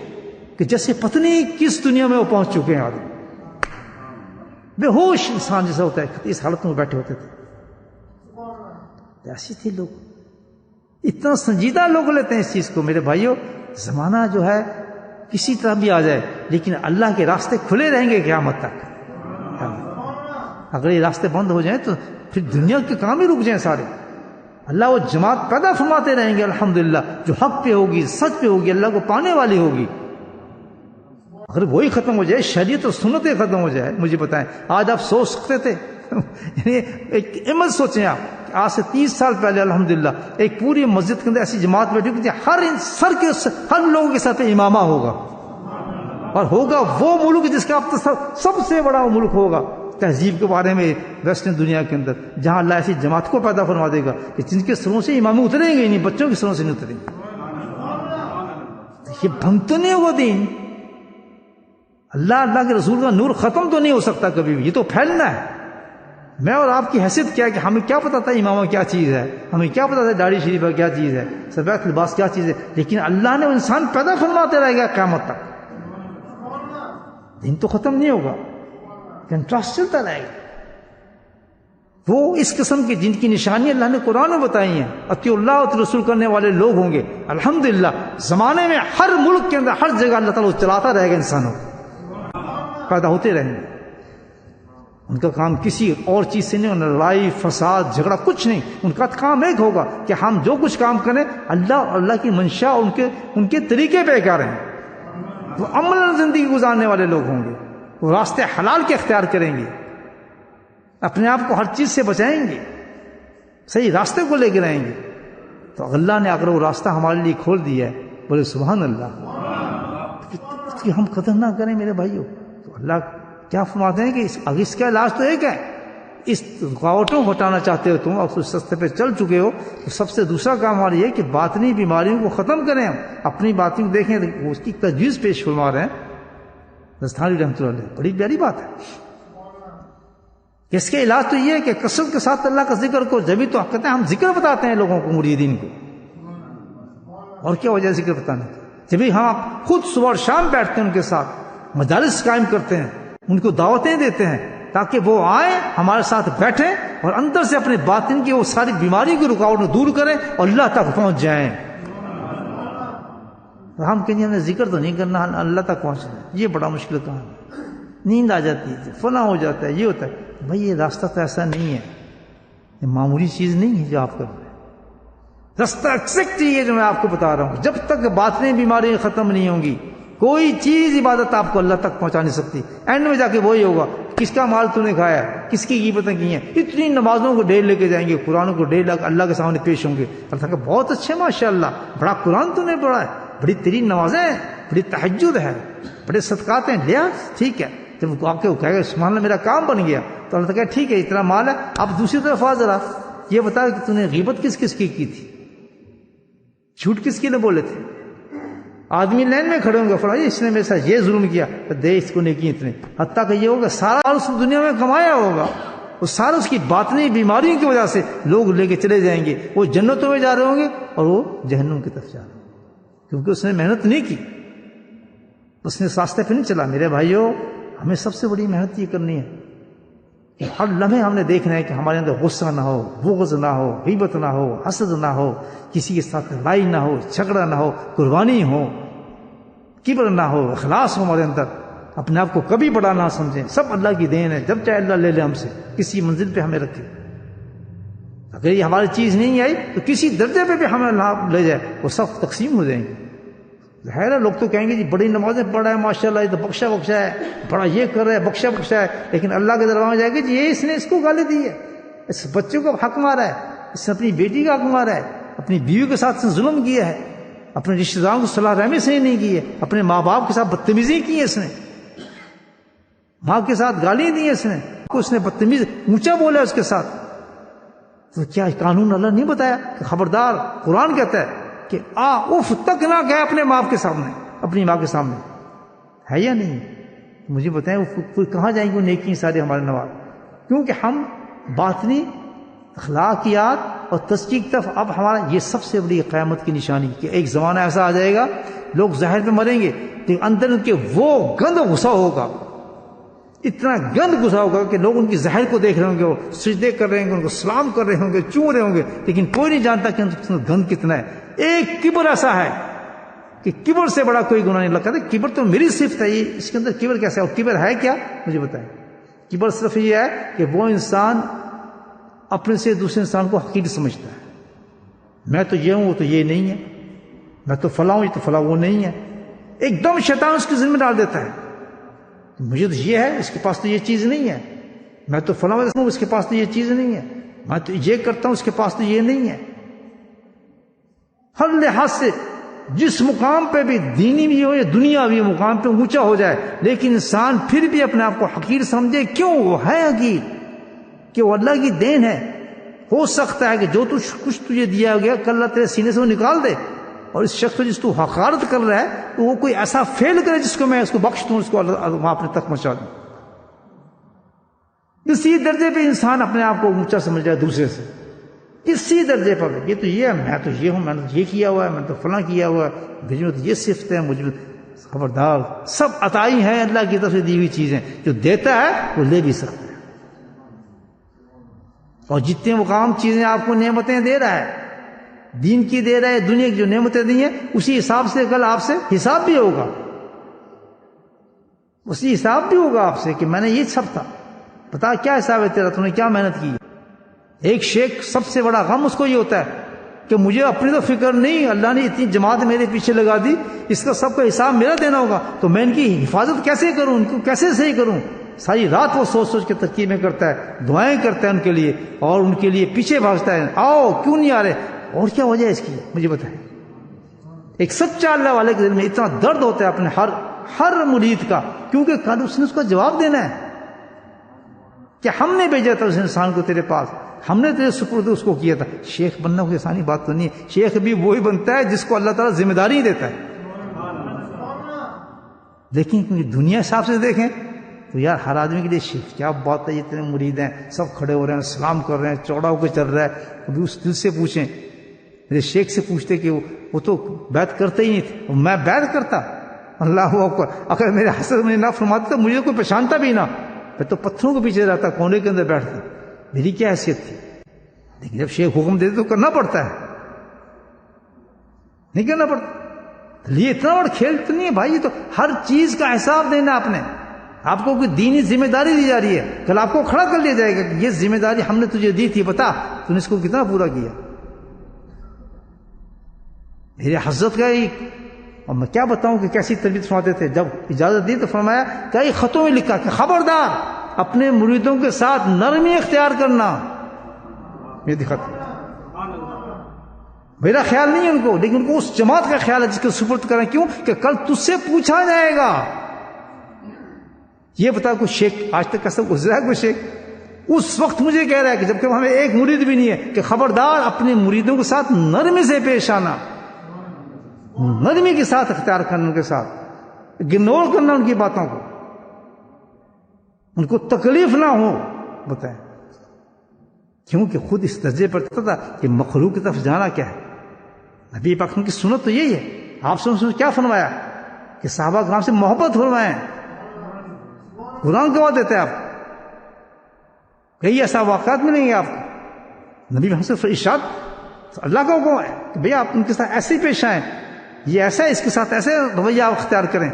کہ جیسے پتہ نہیں کس دنیا میں وہ پہنچ چکے ہیں. آدمی بے ہوش انسان جیسا ہوتا ہے، اس حالت میں بیٹھے ہوتے تھے. ایسی تھے لوگ، اتنا سنجیدہ لوگ لیتے ہیں اس چیز کو. میرے بھائیوں، زمانہ جو ہے کسی طرح بھی آ جائے لیکن اللہ کے راستے کھلے رہیں گے قیامت تک. اگر یہ راستے بند ہو جائیں تو پھر دنیا کے کام ہی رک جائیں سارے. اللہ وہ جماعت پیدا فرماتے رہیں گے الحمدللہ، جو حق پہ ہوگی، سچ پہ ہوگی، اللہ کو پانے والی ہوگی. اگر وہی ختم ہو جائے، شریعت اور سنتیں ختم ہو جائے، مجھے بتائیں آج آپ سوچ سکتے تھے؟ یعنی ایک احمد سوچیں آپ، آج سے 30 سال پہلے الحمدللہ ایک پوری مسجد کے اندر ایسی جماعت بیٹھی ہوئی تھی، ہر لوگوں کے ساتھ امامہ ہوگا، اور ہوگا وہ ملک جس کا اب سب سے بڑا وہ ملک ہوگا تہذیب کے بارے میں ویسٹرن دنیا کے اندر، جہاں اللہ ایسی جماعت کو پیدا فرما دے گا کہ جن کے سروں سے امامے اتریں گے نہیں، بچوں کے سروں سے نہیں اتریں گے. یہ بھنگ تو نہیں ہوگا دین. اللہ کے رسول کا نور ختم تو نہیں ہو سکتا کبھی بھی، یہ تو پھیلنا ہے. میں اور آپ کی حیثیت کیا ہے کہ ہمیں کیا پتا تھا امامہ کیا چیز ہے، ہمیں کیا پتا تھا داڑھی شریفہ کیا چیز ہے، سفید لباس کیا چیز ہے، لیکن اللہ نے انسان پیدا فرماتے رہے گا قیامت تک. دین تو ختم نہیں ہوگا، کنٹراسٹ چلتا رہے گا. وہ اس قسم کی جن کی نشانی اللہ نے قرآن میں بتائی ہیں، اطیع اللہ اور رسول کرنے والے لوگ ہوں گے الحمدللہ. زمانے میں ہر ملک کے اندر ہر جگہ اللہ تعالیٰ چلاتا رہے گا، انسانوں پیدا ہوتے رہیں گے. ان کا کام کسی اور چیز سے نہیں، لڑائی فساد جھگڑا کچھ نہیں. ان کا کام ایک ہوگا کہ ہم جو کچھ کام کریں اللہ اور اللہ کی منشا اور ان کے طریقے پہ کریں. وہ عمل زندگی گزارنے والے لوگ ہوں گے، وہ راستے حلال کے اختیار کریں گے، اپنے آپ کو ہر چیز سے بچائیں گے، صحیح راستے کو لے کے رہیں گے. تو اللہ نے اگر وہ راستہ ہمارے لیے کھول دیا ہے، بولے سبحان اللہ، اس کی ہم قدر نہ کریں میرے بھائیوں. تو اللہ کیا فرماتے ہیں کہ اس کا علاج تو ایک ہے. اس رکاوٹوں کو ہٹانا چاہتے ہو تم، اور اس راستے پہ چل چکے ہو، تو سب سے دوسرا کام ہمارا یہ کہ باطنی بیماریوں کو ختم کریں. ہم اپنی باطنی کو دیکھیں، اس کی تجویز پیش فرما رہے ہیں دستانی رحمۃ اللہ علیہ. بڑی پیاری بات ہے. اس کے علاج تو یہ ہے کہ کثرت کے ساتھ اللہ کا ذکر کو. جبھی تو کہتے ہیں ہم ذکر بتاتے ہیں لوگوں کو، مریدین کو. اور کیا وجہ ذکر بتانے کی؟ جبھی ہم خود صبح اور شام بیٹھتے ہیں ان کے ساتھ، مجالس قائم کرتے ہیں، ان کو دعوتیں دیتے ہیں تاکہ وہ آئیں ہمارے ساتھ بیٹھیں اور اندر سے اپنے باطن کی وہ ساری بیماریوں کی رکاوٹ دور کریں اور اللہ تک پہنچ جائیں۔ ہم کہیں ہمیں ذکر تو نہیں کرنا، اللہ تک پہنچنا ہے، یہ بڑا مشکل کام ہے۔ نیند آ جاتی ہے، فلاں ہو جاتا ہے، یہ ہوتا ہے۔ بھائی یہ راستہ تو ایسا نہیں ہے، یہ معمولی چیز نہیں ہے جو آپ کر رہے ہیں۔ راستہ ایکزیکٹ یہ جو میں آپ کو بتا رہا ہوں، جب تک باطنی بیماریاں ختم نہیں ہوں گی کوئی چیز عبادت آپ کو اللہ تک پہنچا نہیں سکتی۔ اینڈ میں جا کے وہی ہوگا، کس کا مال تو نے کھایا، کس کی غیبتیں کی ہیں۔ اتنی نمازوں کو ڈھیر لے کے جائیں گے، قرآن کو ڈھیر اللہ کے سامنے پیش ہوں گے، اللہ کہ بہت اچھے ماشاءاللہ، بڑا قرآن تو نے پڑھا ہے، بڑی تیری نمازیں ہیں، بڑی تہجد ہے، بڑے صدقات ہیں، لیا ٹھیک ہے۔ جب آپ کے کہے گا سبحان اللہ میرا کام بن گیا، تو اللہ کہے ٹھیک ہے اتنا مال ہے، اب دوسری طرف آ ذرا یہ بتا کہ تو نے غیبت کس کس کی تھی، جھوٹ کس کی نے بولے تھے۔ آدمی لائن میں کھڑے ہوں گے، فلاں اس نے میرے ساتھ یہ ظلم کیا، دے اس کو نیکی اتنے، حتیٰ کہ یہ ہوگا سارا اس دنیا میں کمایا ہوگا، وہ سارا اس کی باطنی بیماریوں کی وجہ سے لوگ لے کے چلے جائیں گے، وہ جنتوں میں جا رہے ہوں گے اور وہ جہنم کی طرف جا رہے ہوں گے، کیونکہ اس نے محنت نہیں کی، اس نے راستے پہ نہیں چلا۔ میرے بھائیوں، ہمیں سب سے بڑی محنت یہ کرنی ہے کہ ہر لمحے ہم نے دیکھنا ہے کہ ہمارے اندر غصہ نہ ہو، بغض نہ ہو، غیبت نہ ہو، حسد نہ ہو، کسی کے ساتھ لڑائی نہ ہو، جھگڑا نہ ہو، قربانی ہو، کبر نہ ہو، اخلاص ہو ہمارے اندر، اپنے آپ کو کبھی بڑا نہ سمجھیں، سب اللہ کی دین ہے، جب چاہے اللہ لے لے ہم سے، کسی منزل پہ ہمیں رکھے۔ اگر یہ ہماری چیز نہیں آئی تو کسی درجے پہ بھی ہمیں اللہ لے جائے، وہ سب تقسیم ہو جائیں گے۔ ظاہر ہے لوگ تو کہیں گے جی بڑی نمازیں پڑھ رہا ہے ماشاءاللہ، یہ تو بخشا بخشا ہے، بڑا یہ کر رہا ہے، بخشا بخشا ہے، لیکن اللہ کے دربار میں جائے گا جی یہ اس نے اس کو گالی دی ہے، اس بچوں کو حق مارا ہے، اس نے اپنی بیٹی کا حق مارا ہے، اپنی بیوی کے ساتھ ظلم کیا ہے، اپنے رشتہ داروں کو صلاح رحمی سے نہیں کی ہے، اپنے ماں باپ کے ساتھ بدتمیزی کی ہے، اس نے ماں کے ساتھ گالیاں دی ہیں، اس نے بدتمیز اونچا بولا اس کے ساتھ، تو کیا قانون اللہ نہیں بتایا کہ خبردار؟ قرآن کہتا ہے کہ اف تک نہ گئے اپنے ماں کے سامنے، اپنی ماں کے سامنے، ہے یا نہیں؟ مجھے بتائیں وہ کہاں جائیں گے وہ نیکی سارے ہمارے نواز؟ کیونکہ ہم باطنی اخلاقیات اور تزکیہ کی طرف، اب ہمارا یہ سب سے بڑی قیامت کی نشانی کہ ایک زمانہ ایسا آ جائے گا لوگ ظاہر پہ مریں گے لیکن اندر ان کے وہ گند غصہ ہوگا، اتنا گند غصہ ہوگا کہ لوگ ان کی ظاہر کو دیکھ رہے ہوں گے، وہ سجدے کر رہے ہوں گے، ان کو سلام کر رہے ہوں گے، چوم رہے ہوں گے، لیکن کوئی نہیں جانتا کہ ان میں گند کتنا ہے۔ ایک کبر ایسا ہے کہ کبر سے بڑا کوئی گناہ نہیں لگتا، کبر تو میری صفت ہے، یہ اس کے اندر کبر کیسا ہے؟ اور کبر ہے کیا مجھے بتائیں؟ کبر صرف یہ ہے کہ وہ انسان اپنے سے دوسرے انسان کو حقیر سمجھتا ہے، میں تو یہ ہوں وہ تو یہ نہیں ہے، میں تو فلاں ہوں یہ تو فلاں وہ نہیں ہے، ایک دم شیطان اس کے ذمہ ڈال دیتا ہے، مجھے تو یہ ہے اس کے پاس تو یہ چیز نہیں ہے، میں تو فلاں ہوں اس کے پاس تو یہ چیز نہیں ہے، میں تو یہ کرتا ہوں اس کے پاس تو یہ نہیں ہے۔ ہر لحاظ سے جس مقام پہ بھی دینی بھی ہو یا دنیاوی مقام پہ اونچا ہو جائے، لیکن انسان پھر بھی اپنے آپ کو حقیر سمجھے، کیوں؟ وہ ہے حقیر کہ وہ اللہ کی دین ہے۔ ہو سکتا ہے کہ جو کچھ تجھے دیا گیا کل اللہ تیرے سینے سے وہ نکال دے، اور اس شخص کو جس تو حقارت کر رہا ہے تو وہ کوئی ایسا فیل کرے جس کو میں اس کو بخش دوں، اس کو وہاں اپنے تک پہنچا دوں۔ اسی درجے پہ انسان اپنے آپ کو اونچا سمجھ جائے دوسرے سے، اسی درجے پر یہ تو یہ ہے، میں تو یہ ہوں، میں نے یہ کیا ہوا ہے، میں تو فلاں کیا ہوا ہے، مجھ میں تو یہ صفت ہے، مجھ میں خبردار سب عطائی ہیں اللہ کی طرف سے دی ہوئی چیزیں، جو دیتا ہے وہ لے بھی سکتا ہے، اور جتنے مقام چیزیں آپ کو نعمتیں دے رہا ہے، دین کی دے رہا ہے، دنیا کی جو نعمتیں دی ہیں، اسی حساب سے کل آپ سے حساب بھی ہوگا، اسی حساب بھی ہوگا آپ سے کہ میں نے یہ سب تھا، بتا کیا حساب ہے تیرا، تو نے کیا محنت کی۔ ایک شیخ سب سے بڑا غم اس کو یہ ہوتا ہے کہ مجھے اپنی تو فکر نہیں، اللہ نے اتنی جماعت میرے پیچھے لگا دی، اس کا سب کا حساب میرا دینا ہوگا، تو میں ان کی حفاظت کیسے کروں، ان کو کیسے صحیح کروں۔ ساری رات وہ سوچ سوچ کے ترکیبیں کرتا ہے، دعائیں کرتا ہے ان کے لیے، اور ان کے لیے پیچھے بھاگتا ہے، آؤ کیوں نہیں آ رہے، اور کیا وجہ ہے اس کی مجھے بتائیں۔ ایک سچا اللہ والے کے دل میں اتنا درد ہوتا ہے اپنے ہر مرید کا، کیونکہ کل اس نے اس کا جواب دینا ہے کہ ہم نے بھیجا تھا اس انسان کو تیرے پاس، ہم نے تیرے سپرد اس کو کیا تھا۔ شیخ بننا کوئی آسانی بات تو نہیں ہے، شیخ بھی وہی بنتا ہے جس کو اللہ تعالیٰ ذمہ داری دیتا ہے، لیکن دنیا حساب سے دیکھیں تو یار ہر آدمی کے لیے شیخ کیا بات ہے، اتنے مرید ہیں، سب کھڑے ہو رہے ہیں، سلام کر رہے ہیں، چوڑا ہو کے چل رہا ہے، کبھی اس دل سے پوچھیں میرے شیخ سے پوچھتے کہ وہ تو بیعت کرتے ہی نہیں تھے، اور میں بیعت کرتا؟ اللہ اکبر! اگر میرے حضرت مجھے نہ فرماتے تو مجھے کوئی پہچانتا بھی نہ، میں تو پتھروں کے پیچھے رہتا، کونے کے اندر بیٹھتا، میری کیا حیثیت تھی؟ لیکن جب شیخ حکم دیتے تو کرنا پڑتا ہے، نہیں کرنا پڑتا؟ یہ اتنا بڑا کھیل تو نہیں ہے بھائی، یہ تو ہر چیز کا حساب دینا آپ نے. آپ کو کوئی دینی ذمہ داری دی جا رہی ہے، کل آپ کو کھڑا کر لیا جائے گا کہ یہ ذمہ داری ہم نے تجھے دی تھی، بتا تو نے اس کو کتنا پورا کیا. میرے حضرت کا ہی، اور میں کیا بتاؤں کہ کیسی تربیت فرماتے تھے. جب اجازت دی تو فرمایا کئی خطوں میں لکھا کہ خبردار اپنے مریدوں کے ساتھ نرمی اختیار کرنا. یہ خط میرا خیال نہیں ہے ان کو، لیکن ان کو اس جماعت کا خیال ہے جس کو سپرد کریں. کیوں؟ کہ کل تجھ سے پوچھا جائے گا. یہ بتا کوئی شیخ آج تک کیسا گزرا ہے؟ کوئی شیخ اس وقت مجھے کہہ رہا ہے کہ جبکہ ہمیں ایک مرید بھی نہیں ہے کہ خبردار اپنے مریدوں کے ساتھ نرمی سے پیش آنا، نرمی کے ساتھ اختیار کرنا، ان کے ساتھ اگنور کرنا ان کی باتوں کو، ان کو تکلیف نہ ہو. بتائیں کیونکہ خود اس درجے پر تھا کہ مخلوق کی طرف جانا کیا ہے. نبی پاک کی سنت تو یہی ہے. آپ سے کیا فرمایا کہ صحابہ کرام سے محبت فرمائیں. قرآن گواہ دیتے ہیں آپ، کئی ایسا واقعات میں نہیں ہے آپ کو. نبی ہم سے ارشاد اللہ کا حکم ہے کہ بھئی آپ ان کے ساتھ ایسے ہی پیش آئیں، یہ ایسا ہے، اس کے ساتھ ایسے رویہ آپ اختیار کریں.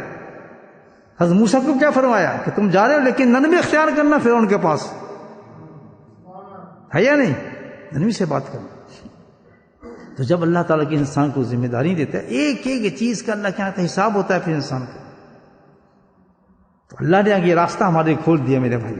حضرت موسیٰ کو کیا فرمایا کہ تم جا رہے ہو لیکن نرمی اختیار کرنا فرعون کے پاس، ہے یا نہیں؟ نرمی سے بات کرنا. تو جب اللہ تعالیٰ کی انسان کو ذمہ داری دیتا ہے، ایک ایک چیز کا اللہ کے یہاں حساب ہوتا ہے پھر انسان کا. تو اللہ نے یہ راستہ ہمارے کھول دیا میرے بھائی،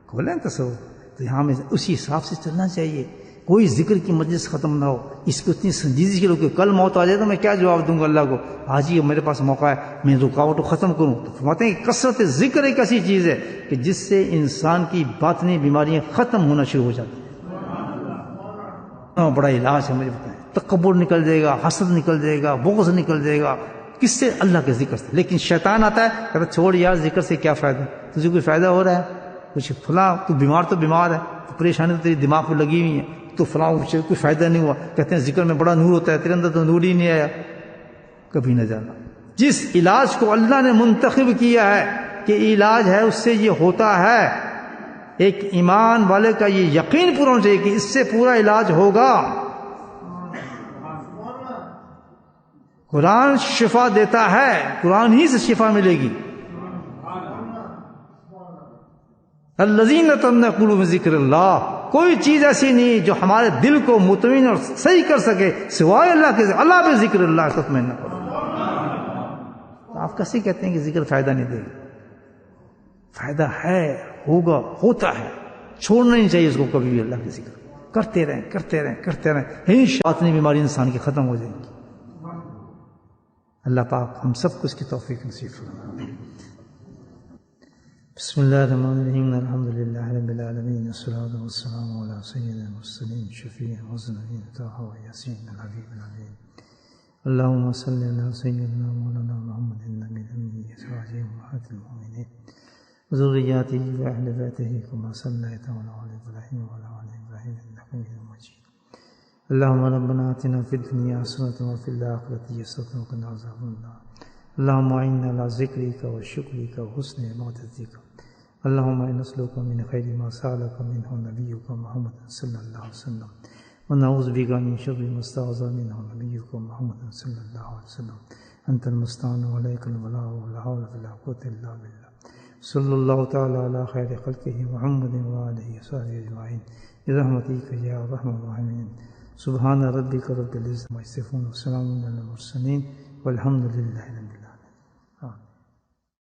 کھولیں تصور. تو یہاں میں اسی حساب سے چلنا چاہیے. کوئی ذکر کی مجلس ختم نہ ہو، اس کو اتنی سنجیدگی سے لو کہ کل موت آ جائے تو میں کیا جواب دوں گا اللہ کو. آج ہی میرے پاس موقع ہے، میں رکاوٹ کو ختم کروں. تو فرماتے ہیں کہ کثرت ذکر ایک ایسی چیز ہے کہ جس سے انسان کی باطنی بیماریاں ختم ہونا شروع ہو جاتی ہیں. بڑا علاج ہے. مجھے بتائیں، تکبر نکل جائے گا، حسد نکل جائے گا، بغض نکل جائے گا. کس سے؟ اللہ کے ذکر سے. لیکن شیطان آتا ہے کہتا چھوڑ یار، ذکر سے کیا فائدہ، تجھے کوئی فائدہ ہو رہا ہے؟ کچھ فلاں تو بیمار ہے، تو پریشانی تو تیری دماغ پہ لگی ہوئی ہے، تو فلاں کوئی فائدہ نہیں ہوا. کہتے ہیں ذکر میں بڑا نور ہوتا ہے، تیرے اندر تو نور ہی نہیں آیا. کبھی نہ جانا. جس علاج کو اللہ نے منتخب کیا ہے کہ علاج ہے، اس سے یہ ہوتا ہے. ایک ایمان والے کا یہ یقین پورا ہونا چاہیے کہ اس سے پورا علاج ہوگا. قرآن شفا دیتا ہے، قرآن ہی سے شفا ملے گی. الذین تطمئن قلوبہم بذکر اللہ. کوئی چیز ایسی نہیں جو ہمارے دل کو مطمئن اور صحیح کر سکے سوائے اللہ کے. اللہ پہ ذکر اللہ تطمئن قلوب. آپ کیسے کہتے ہیں کہ ذکر فائدہ نہیں دے گا؟ فائدہ ہے، ہوگا، ہوتا ہے. چھوڑنا نہیں چاہیے اس کو کبھی بھی. اللہ کے ذکر کرتے رہیں، کرتے رہیں، کرتے رہیں. انشاءاللہ اتنی بیماری انسان کی ختم ہو جائیں گی. اللہ پاک ہم سب کو اس کی توفیق نصیب فرمائے. بسم اللہ الرحمن الرحیم. الحمد للہ رب العالمین، والصلاۃ والسلام علی سید المرسلین شفیع المذنبین طٰہٰ و یاسین الحبیب العلیم. اللہم صلی علی سیدنا مولانا محمد النبی الأمی وأزواجہ أمہات المؤمنین وذریاتہ وأہل بیتہ کما صلیت علی آل ابراہیم وعلی آل ابراہیم انک حمید مجید. اللہم ربنا آتنا فی الدنیا حسنۃ وفی الآخرۃ حسنۃ وقنا عذاب النار. اللہم اعنا علی ذکرک وشکرک وحسن عبادتک. اللہم انا نسألک من خیر ما سألک منہ نبیک محمد صلی اللہ علیہ وسلم ونعوذ بک من شر ما استعاذ منہ نبیک محمد صلی اللہ علیہ وسلم. انت المستعان وعلیک البلاغ ولا حول ولا قوة الا باللہ. صلی اللہ تعالی علی خیر خلقہ محمد وآلہ وصحبہ اجمعین برحمتک یا ارحم الراحمین. سبحان ربک رب العزة عما یصفون وسلام علی المرسلین والحمد للہ.